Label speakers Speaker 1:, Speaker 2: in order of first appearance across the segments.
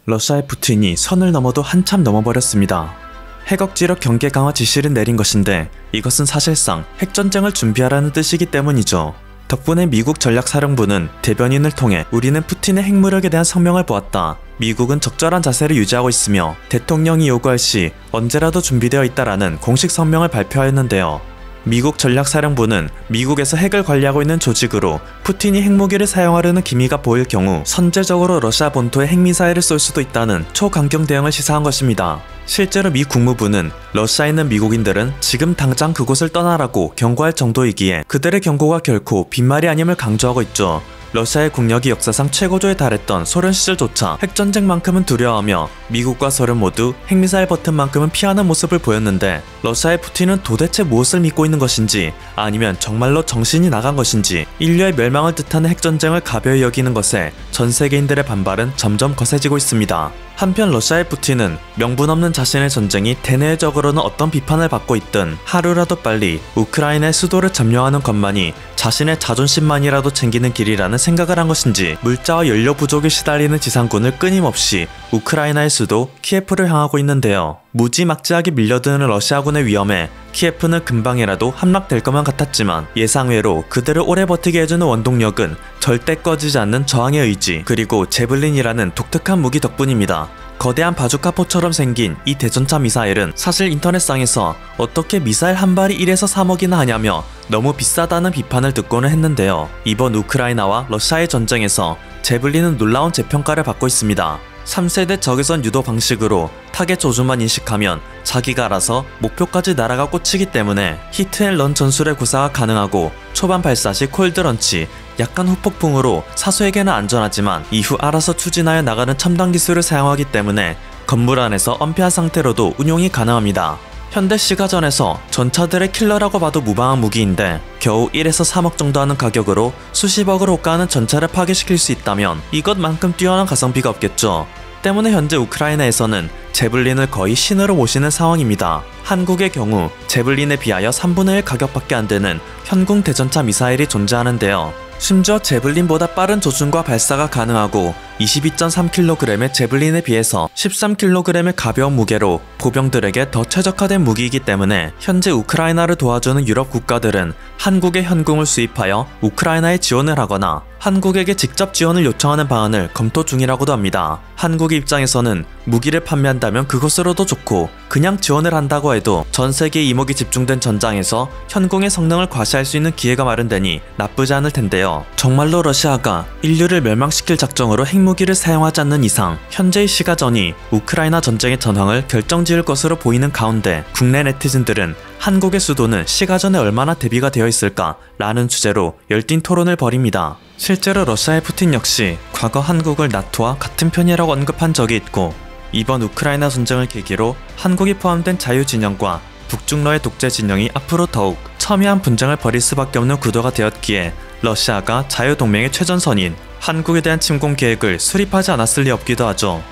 Speaker 1: 러시아의 푸틴이 선을 넘어도 한참 넘어버렸습니다. 핵억지로 경계 강화 지시를 내린 것인데 이것은 사실상 핵전쟁을 준비하라는 뜻이기 때문이죠. 덕분에 미국 전략사령부는 대변인을 통해 우리는 푸틴의 핵무력에 대한 성명을 보았다. 미국은 적절한 자세를 유지하고 있으며 대통령이 요구할 시 언제라도 준비되어 있다라는 공식 성명을 발표하였는데요. 미국 전략사령부는 미국에서 핵을 관리하고 있는 조직으로 푸틴이 핵무기를 사용하려는 기미가 보일 경우 선제적으로 러시아 본토에 핵미사일을 쏠 수도 있다는 초강경 대응을 시사한 것입니다. 실제로 미 국무부는 러시아에 있는 미국인들은 지금 당장 그곳을 떠나라고 경고할 정도이기에 그들의 경고가 결코 빈말이 아님을 강조하고 있죠. 러시아의 국력이 역사상 최고조에 달했던 소련 시절조차 핵전쟁만큼은 두려워하며 미국과 소련 모두 핵미사일 버튼만큼은 피하는 모습을 보였는데 러시아의 푸틴은 도대체 무엇을 믿고 있는 것인지 아니면 정말로 정신이 나간 것인지 인류의 멸망을 뜻하는 핵전쟁을 가벼이 여기는 것에 전 세계인들의 반발은 점점 거세지고 있습니다. 한편 러시아의 푸틴은 명분 없는 자신의 전쟁이 대내적으로는 어떤 비판을 받고 있든 하루라도 빨리 우크라이나의 수도를 점령하는 것만이 자신의 자존심만이라도 챙기는 길이라는 생각을 한 것인지 물자와 연료 부족에 시달리는 지상군을 끊임없이 우크라이나의 수도 키예프를 향하고 있는데요. 무지막지하게 밀려드는 러시아군의 위험에 키예프는 금방이라도 함락될 것만 같았지만 예상외로 그들을 오래 버티게 해주는 원동력은 절대 꺼지지 않는 저항의 의지 그리고 제블린이라는 독특한 무기 덕분입니다. 거대한 바주카포처럼 생긴 이 대전차 미사일은 사실 인터넷상에서 어떻게 미사일 한 발이 1에서 3억이나 하냐며 너무 비싸다는 비판을 듣고는 했는데요. 이번 우크라이나와 러시아의 전쟁에서 제블린은 놀라운 재평가를 받고 있습니다. 3세대 적외선 유도 방식으로 타겟 조준만 인식하면 자기가 알아서 목표까지 날아가 꽂히기 때문에 히트앤런 전술의 구사가 가능하고 초반 발사 시 콜드런치, 약간 후폭풍으로 사수에게는 안전하지만 이후 알아서 추진하여 나가는 첨단 기술을 사용하기 때문에 건물 안에서 엄폐한 상태로도 운용이 가능합니다. 현대 시가전에서 전차들의 킬러라고 봐도 무방한 무기인데 겨우 1에서 3억 정도 하는 가격으로 수십억을 호가하는 전차를 파괴시킬 수 있다면 이것만큼 뛰어난 가성비가 없겠죠. 때문에 현재 우크라이나에서는 제블린을 거의 신으로 모시는 상황입니다. 한국의 경우 제블린에 비하여 3분의 1 가격밖에 안 되는 현궁 대전차 미사일이 존재하는데요. 심지어 제블린보다 빠른 조준과 발사가 가능하고 22.3kg의 제블린에 비해서 13kg의 가벼운 무게로 보병들에게 더 최적화된 무기이기 때문에 현재 우크라이나를 도와주는 유럽 국가들은 한국의 현궁을 수입하여 우크라이나에 지원을 하거나 한국에게 직접 지원을 요청하는 방안을 검토 중이라고도 합니다. 한국의 입장에서는 무기를 판매한다면 그것으로도 좋고 그냥 지원을 한다고 해도 전 세계의 이목이 집중된 전장에서 현궁의 성능을 과시할 수 있는 기회가 마련되니 나쁘지 않을 텐데요. 정말로 러시아가 인류를 멸망시킬 작정으로 핵무기를 사용하지 않는 이상 현재의 시가전이 우크라이나 전쟁의 전황을 결정지을 것으로 보이는 가운데 국내 네티즌들은 한국의 수도는 시가전에 얼마나 대비가 되어 있을까? 라는 주제로 열띤 토론을 벌입니다. 실제로 러시아의 푸틴 역시 과거 한국을 나토와 같은 편이라고 언급한 적이 있고 이번 우크라이나 전쟁을 계기로 한국이 포함된 자유진영과 북중러의 독재진영이 앞으로 더욱 첨예한 분쟁을 벌일 수밖에 없는 구도가 되었기에 러시아가 자유동맹의 최전선인 한국에 대한 침공 계획을 수립하지 않았을 리 없기도 하죠.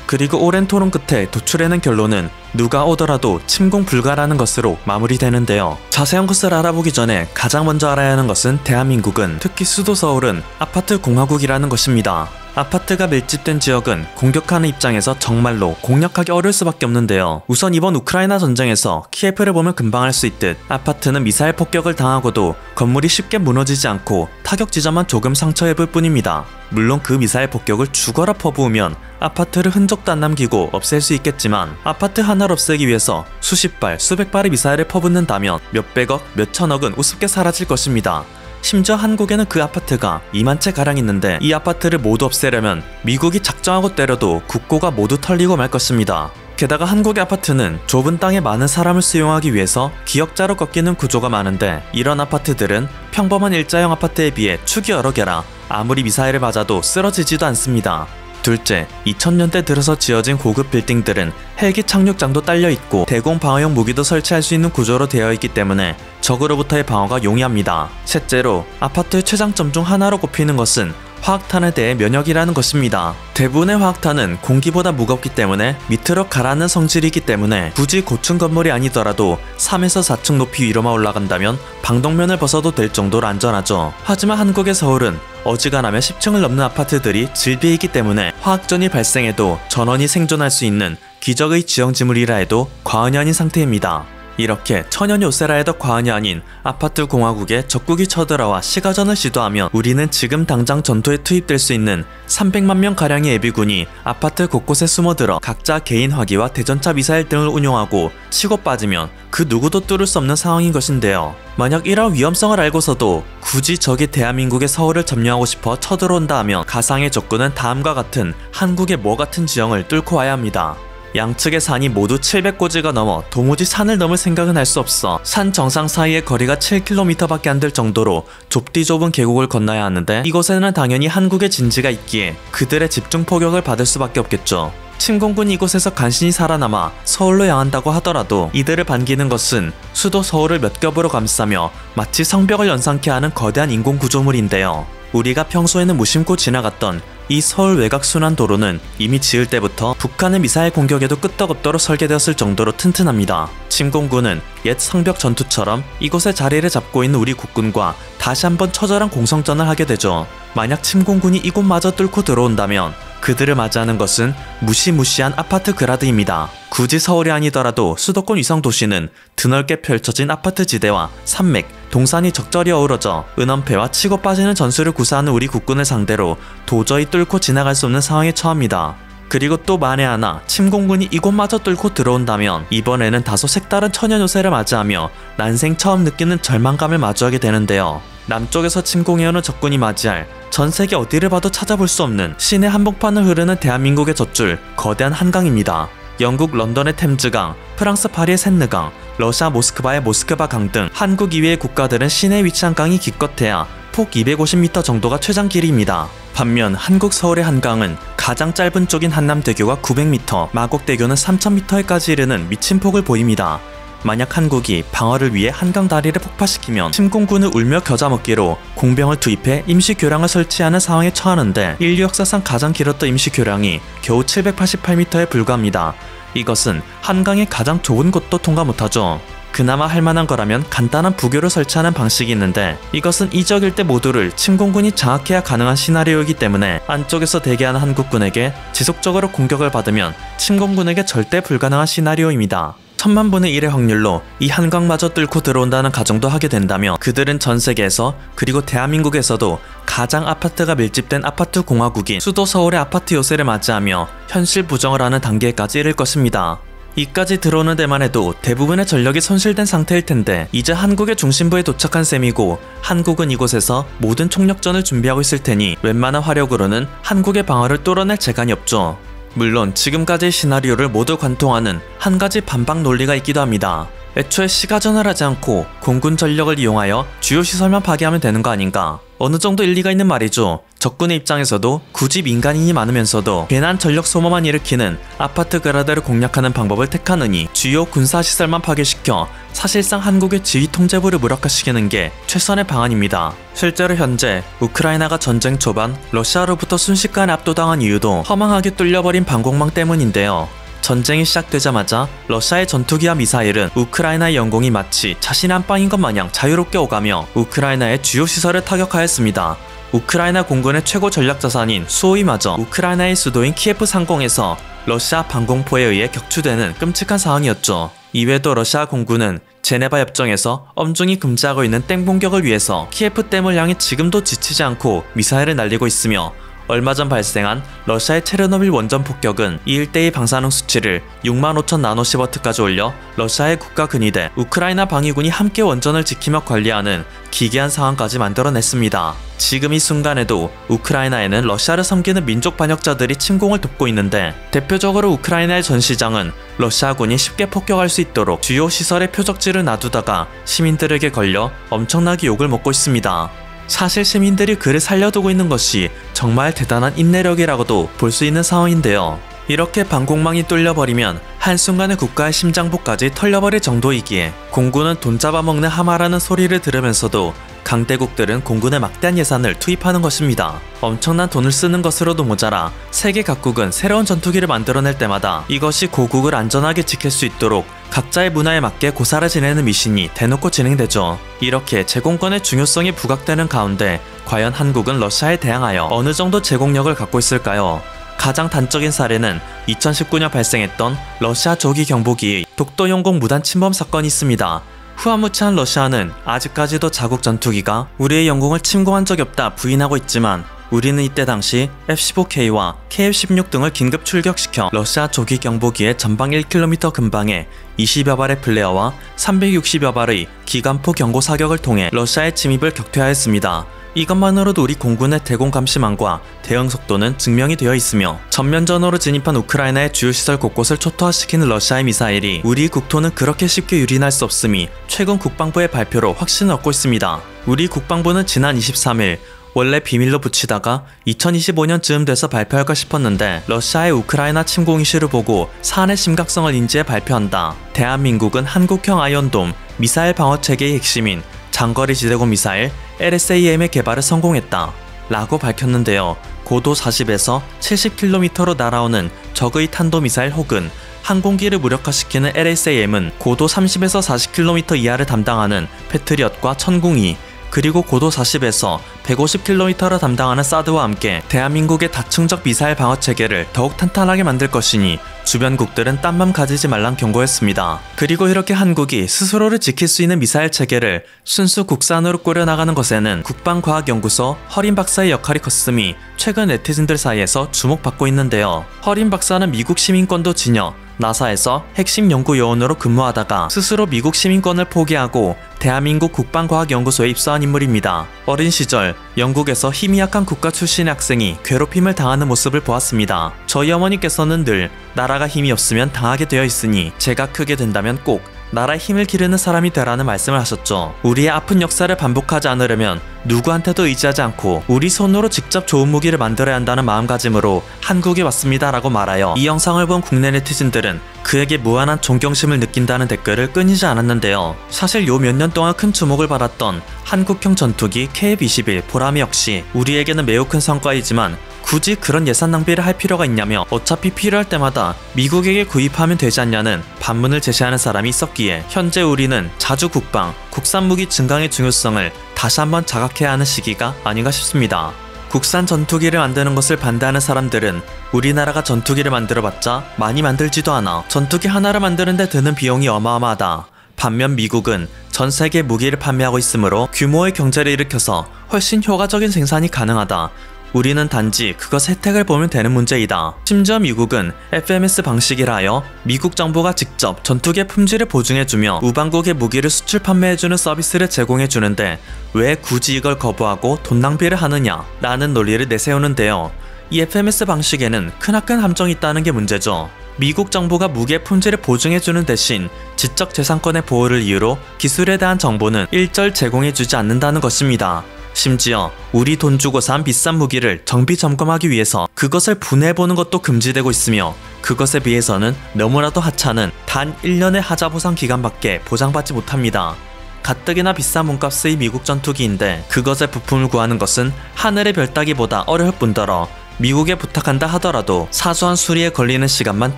Speaker 1: 그리고 오랜 토론 끝에 도출해낸 결론은 누가 오더라도 침공 불가라는 것으로 마무리되는데요. 자세한 것을 알아보기 전에 가장 먼저 알아야 하는 것은 대한민국은 특히 수도 서울은 아파트 공화국이라는 것입니다. 아파트가 밀집된 지역은 공격하는 입장에서 정말로 공략하기 어려울 수밖에 없는데요. 우선 이번 우크라이나 전쟁에서 키예프를 보면 금방 알 수 있듯 아파트는 미사일 폭격을 당하고도 건물이 쉽게 무너지지 않고 타격 지점만 조금 상처 입을 뿐입니다. 물론 그 미사일 폭격을 죽어라 퍼부으면 아파트를 흔적도 안 남기고 없앨 수 있겠지만 아파트 하나를 없애기 위해서 수십 발, 수백 발의 미사일을 퍼붓는다면 몇백억, 몇천억은 우습게 사라질 것입니다. 심지어 한국에는 그 아파트가 2만 채 가량 있는데 이 아파트를 모두 없애려면 미국이 작정하고 때려도 국고가 모두 털리고 말 것입니다. 게다가 한국의 아파트는 좁은 땅에 많은 사람을 수용하기 위해서 기역자로 꺾이는 구조가 많은데 이런 아파트들은 평범한 일자형 아파트에 비해 축이 여러 개라 아무리 미사일을 맞아도 쓰러지지도 않습니다. 둘째, 2000년대 들어서 지어진 고급 빌딩들은 헬기 착륙장도 딸려있고 대공 방어용 무기도 설치할 수 있는 구조로 되어 있기 때문에 적으로부터의 방어가 용이합니다. 셋째로, 아파트의 최장점 중 하나로 꼽히는 것은 화학탄에 대해 면역이라는 것입니다. 대부분의 화학탄은 공기보다 무겁기 때문에 밑으로 가라앉는 성질이기 때문에 굳이 고층 건물이 아니더라도 3에서 4층 높이 위로만 올라간다면 방독면을 벗어도 될 정도로 안전하죠. 하지만 한국의 서울은 어지간하면 10층을 넘는 아파트들이 질비해 있기 때문에 화학전이 발생해도 전원이 생존할 수 있는 기적의 지형지물이라 해도 과언이 아닌 상태입니다. 이렇게 천연 요새라 해도 과언이 아닌 아파트 공화국에 적국이 쳐들어와 시가전을 시도하면 우리는 지금 당장 전투에 투입될 수 있는 300만 명가량의 예비군이 아파트 곳곳에 숨어들어 각자 개인 화기와 대전차 미사일 등을 운용하고 치고 빠지면 그 누구도 뚫을 수 없는 상황인 것인데요. 만약 이런 위험성을 알고서도 굳이 적이 대한민국의 서울을 점령하고 싶어 쳐들어온다 하면 가상의 적군은 다음과 같은 한국의 뭐 같은 지형을 뚫고 와야 합니다. 양측의 산이 모두 700고지가 넘어 도무지 산을 넘을 생각은 할 수 없어 산 정상 사이의 거리가 7km밖에 안 될 정도로 좁디 좁은 계곡을 건너야 하는데 이곳에는 당연히 한국의 진지가 있기에 그들의 집중 포격을 받을 수밖에 없겠죠. 침공군이 이곳에서 간신히 살아남아 서울로 향한다고 하더라도 이들을 반기는 것은 수도 서울을 몇 겹으로 감싸며 마치 성벽을 연상케 하는 거대한 인공구조물인데요. 우리가 평소에는 무심코 지나갔던 이 서울 외곽 순환도로는 이미 지을 때부터 북한의 미사일 공격에도 끄떡없도록 설계되었을 정도로 튼튼합니다. 침공군은 옛 성벽 전투처럼 이곳에 자리를 잡고 있는 우리 국군과 다시 한번 처절한 공성전을 하게 되죠. 만약 침공군이 이곳마저 뚫고 들어온다면 그들을 맞이하는 것은 무시무시한 아파트 그라드입니다. 굳이 서울이 아니더라도 수도권 위성 도시는 드넓게 펼쳐진 아파트 지대와 산맥, 동산이 적절히 어우러져 은원패와 치고 빠지는 전술을 구사하는 우리 국군을 상대로 도저히 뚫고 지나갈 수 없는 상황에 처합니다. 그리고 또 만에 하나 침공군이 이곳마저 뚫고 들어온다면 이번에는 다소 색다른 천연 요새를 맞이하며 난생 처음 느끼는 절망감을 마주하게 되는데요. 남쪽에서 침공해오는 적군이 맞이할 전 세계 어디를 봐도 찾아볼 수 없는 시내 한복판을 흐르는 대한민국의 젖줄 거대한 한강입니다. 영국 런던의 템즈강, 프랑스 파리의 샌느강, 러시아 모스크바의 모스크바강 등 한국 이외의 국가들은 시내에 위치한 강이 기껏해야 폭 250m 정도가 최장 길이입니다. 반면 한국 서울의 한강은 가장 짧은 쪽인 한남대교가 900m, 마곡대교는 3000m까지 이르는 미친 폭을 보입니다. 만약 한국이 방어를 위해 한강 다리를 폭파시키면 침공군을 울며 겨자먹기로 공병을 투입해 임시교량을 설치하는 상황에 처하는데 인류 역사상 가장 길었던 임시교량이 겨우 788m에 불과합니다. 이것은 한강의 가장 좁은 곳도 통과 못하죠. 그나마 할만한 거라면 간단한 부교를 설치하는 방식이 있는데 이것은 이적 일대 모두를 침공군이 장악해야 가능한 시나리오이기 때문에 안쪽에서 대기하는 한국군에게 지속적으로 공격을 받으면 침공군에게 절대 불가능한 시나리오입니다. 1000만분의 1의 확률로 이 한강마저 뚫고 들어온다는 가정도 하게 된다면 그들은 전 세계에서 그리고 대한민국에서도 가장 아파트가 밀집된 아파트 공화국인 수도 서울의 아파트 요새를 맞이하며 현실 부정을 하는 단계까지 이를 것입니다. 이까지 들어오는 데만 해도 대부분의 전력이 손실된 상태일 텐데 이제 한국의 중심부에 도착한 셈이고 한국은 이곳에서 모든 총력전을 준비하고 있을 테니 웬만한 화력으로는 한국의 방어를 뚫어낼 재간이 없죠. 물론 지금까지의 시나리오를 모두 관통하는 한 가지 반박 논리가 있기도 합니다. 애초에 시가전을 하지 않고 공군 전력을 이용하여 주요 시설만 파괴하면 되는 거 아닌가. 어느 정도 일리가 있는 말이죠. 적군의 입장에서도 굳이 민간인이 많으면서도 괜한 전력 소모만 일으키는 아파트 그라드를 공략하는 방법을 택하느니 주요 군사시설만 파괴시켜 사실상 한국의 지휘 통제부를 무력화시키는 게 최선의 방안입니다. 실제로 현재 우크라이나가 전쟁 초반 러시아로부터 순식간에 압도당한 이유도 허망하게 뚫려버린 방공망 때문인데요. 전쟁이 시작되자마자 러시아의 전투기와 미사일은 우크라이나의 영공이 마치 자신의 안방인 것 마냥 자유롭게 오가며 우크라이나의 주요 시설을 타격하였습니다. 우크라이나 공군의 최고 전략자산인 수호위마저 우크라이나의 수도인 키예프 상공에서 러시아 방공포에 의해 격추되는 끔찍한 상황이었죠. 이외에도 러시아 공군은 제네바 협정에서 엄중히 금지하고 있는 땡공격을 위해서 키예프댐을 향해 지금도 지치지 않고 미사일을 날리고 있으며 얼마 전 발생한 러시아의 체르노빌 원전 폭격은 이 일대의 방사능 수치를 65,000 나노시버트까지 올려 러시아의 국가 근위대 우크라이나 방위군이 함께 원전을 지키며 관리하는 기괴한 상황까지 만들어냈습니다. 지금 이 순간에도 우크라이나에는 러시아를 섬기는 민족 반역자들이 침공을 돕고 있는데 대표적으로 우크라이나의 전시장은 러시아군이 쉽게 폭격할 수 있도록 주요 시설에 표적지를 놔두다가 시민들에게 걸려 엄청나게 욕을 먹고 있습니다. 사실 시민들이 그를 살려두고 있는 것이 정말 대단한 인내력이라고도 볼 수 있는 상황인데요. 이렇게 방공망이 뚫려버리면 한순간에 국가의 심장부까지 털려버릴 정도이기에 공군은 돈 잡아먹는 하마라는 소리를 들으면서도 강대국들은 공군에 막대한 예산을 투입하는 것입니다. 엄청난 돈을 쓰는 것으로도 모자라 세계 각국은 새로운 전투기를 만들어낼 때마다 이것이 고국을 안전하게 지킬 수 있도록 각자의 문화에 맞게 고사를 지내는 미신이 대놓고 진행되죠. 이렇게 제공권의 중요성이 부각되는 가운데 과연 한국은 러시아에 대항하여 어느 정도 제공력을 갖고 있을까요? 가장 단적인 사례는 2019년 발생했던 러시아 조기 경보기의 독도 영공 무단 침범 사건이 있습니다. 후한무치한 러시아는 아직까지도 자국 전투기가 우리의 영공을 침공한 적이 없다 부인하고 있지만 우리는 이때 당시 F-15K와 KF-16 등을 긴급 출격시켜 러시아 조기 경보기의 전방 1km 근방에 20여 발의 플레어와 360여 발의 기관포 경고 사격을 통해 러시아의 침입을 격퇴하였습니다. 이것만으로도 우리 공군의 대공 감시망과 대응 속도는 증명이 되어 있으며 전면전으로 진입한 우크라이나의 주요 시설 곳곳을 초토화시키는 러시아의 미사일이 우리 국토는 그렇게 쉽게 유린할 수 없음이 최근 국방부의 발표로 확신을 얻고 있습니다. 우리 국방부는 지난 23일 원래 비밀로 붙이다가 2025년 즈음 돼서 발표할까 싶었는데 러시아의 우크라이나 침공 이슈를 보고 사안의 심각성을 인지해 발표한다. 대한민국은 한국형 아이언돔 미사일 방어체계의 핵심인 장거리 지대공 미사일 LSAM의 개발을 성공했다 라고 밝혔는데요. 고도 40에서 70km로 날아오는 적의 탄도미사일 혹은 항공기를 무력화시키는 LSAM은 고도 30에서 40km 이하를 담당하는 패트리엇과 천궁이 그리고 고도 40에서 150km를 담당하는 사드와 함께 대한민국의 다층적 미사일 방어체계를 더욱 탄탄하게 만들 것이니 주변국들은 딴맘 가지지 말란 경고했습니다. 그리고 이렇게 한국이 스스로를 지킬 수 있는 미사일 체계를 순수 국산으로 꾸려나가는 것에는 국방과학연구소 허린 박사의 역할이 컸음이 최근 네티즌들 사이에서 주목받고 있는데요. 허린 박사는 미국 시민권도 지녀 나사에서 핵심 연구 요원으로 근무하다가 스스로 미국 시민권을 포기하고 대한민국 국방과학연구소에 입소한 인물입니다. 어린 시절 영국에서 힘이 약한 국가 출신의 학생이 괴롭힘을 당하는 모습을 보았습니다. 저희 어머니께서는 늘 나라가 힘이 없으면 당하게 되어 있으니 제가 크게 된다면 꼭 나라의 힘을 기르는 사람이 되라는 말씀을 하셨죠. 우리의 아픈 역사를 반복하지 않으려면 누구한테도 의지하지 않고 우리 손으로 직접 좋은 무기를 만들어야 한다는 마음가짐으로 한국에 왔습니다 라고 말하여 이 영상을 본 국내 네티즌들은 그에게 무한한 존경심을 느낀다는 댓글을 끊이지 않았는데요. 사실 요 몇 년 동안 큰 주목을 받았던 한국형 전투기 KF-21 보람이 역시 우리에게는 매우 큰 성과이지만 굳이 그런 예산 낭비를 할 필요가 있냐며 어차피 필요할 때마다 미국에게 구입하면 되지 않냐는 반문을 제시하는 사람이 있었기에 현재 우리는 자주 국방, 국산 무기 증강의 중요성을 다시 한번 자각해야 하는 시기가 아닌가 싶습니다. 국산 전투기를 만드는 것을 반대하는 사람들은 우리나라가 전투기를 만들어봤자 많이 만들지도 않아 전투기 하나를 만드는데 드는 비용이 어마어마하다. 반면 미국은 전 세계 무기를 판매하고 있으므로 규모의 경제를 일으켜서 훨씬 효과적인 생산이 가능하다. 우리는 단지 그것 혜택을 보면 되는 문제이다. 심지어 미국은 FMS 방식이라 하여 미국 정부가 직접 전투기의 품질을 보증해주며 우방국의 무기를 수출 판매해주는 서비스를 제공해주는데 왜 굳이 이걸 거부하고 돈 낭비를 하느냐 라는 논리를 내세우는데요. 이 FMS 방식에는 크나큰 함정이 있다는 게 문제죠. 미국 정부가 무기의 품질을 보증해주는 대신 지적재산권의 보호를 이유로 기술에 대한 정보는 일절 제공해주지 않는다는 것입니다. 심지어 우리 돈 주고 산 비싼 무기를 정비 점검하기 위해서 그것을 분해해보는 것도 금지되고 있으며 그것에 비해서는 너무나도 하찮은 단 1년의 하자 보상 기간밖에 보장받지 못합니다. 가뜩이나 비싼 몸값의 미국 전투기인데 그것의 부품을 구하는 것은 하늘의 별 따기보다 어려울 뿐더러 미국에 부탁한다 하더라도 사소한 수리에 걸리는 시간만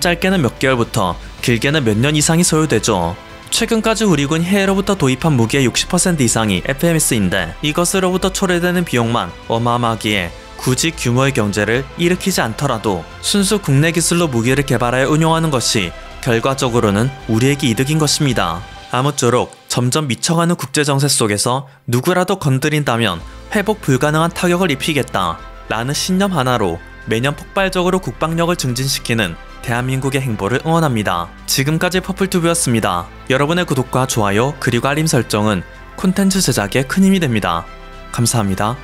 Speaker 1: 짧게는 몇 개월부터 길게는 몇 년 이상이 소요되죠. 최근까지 우리군 해외로부터 도입한 무기의 60% 이상이 FMS인데 이것으로부터 초래되는 비용만 어마어마하기에 굳이 규모의 경제를 일으키지 않더라도 순수 국내 기술로 무기를 개발하여 운용하는 것이 결과적으로는 우리에게 이득인 것입니다. 아무쪼록 점점 미쳐가는 국제정세 속에서 누구라도 건드린다면 회복 불가능한 타격을 입히겠다 라는 신념 하나로 매년 폭발적으로 국방력을 증진시키는 대한민국의 행보를 응원합니다. 지금까지 퍼플튜브였습니다. 여러분의 구독과 좋아요 그리고 알림 설정은 콘텐츠 제작에 큰 힘이 됩니다. 감사합니다.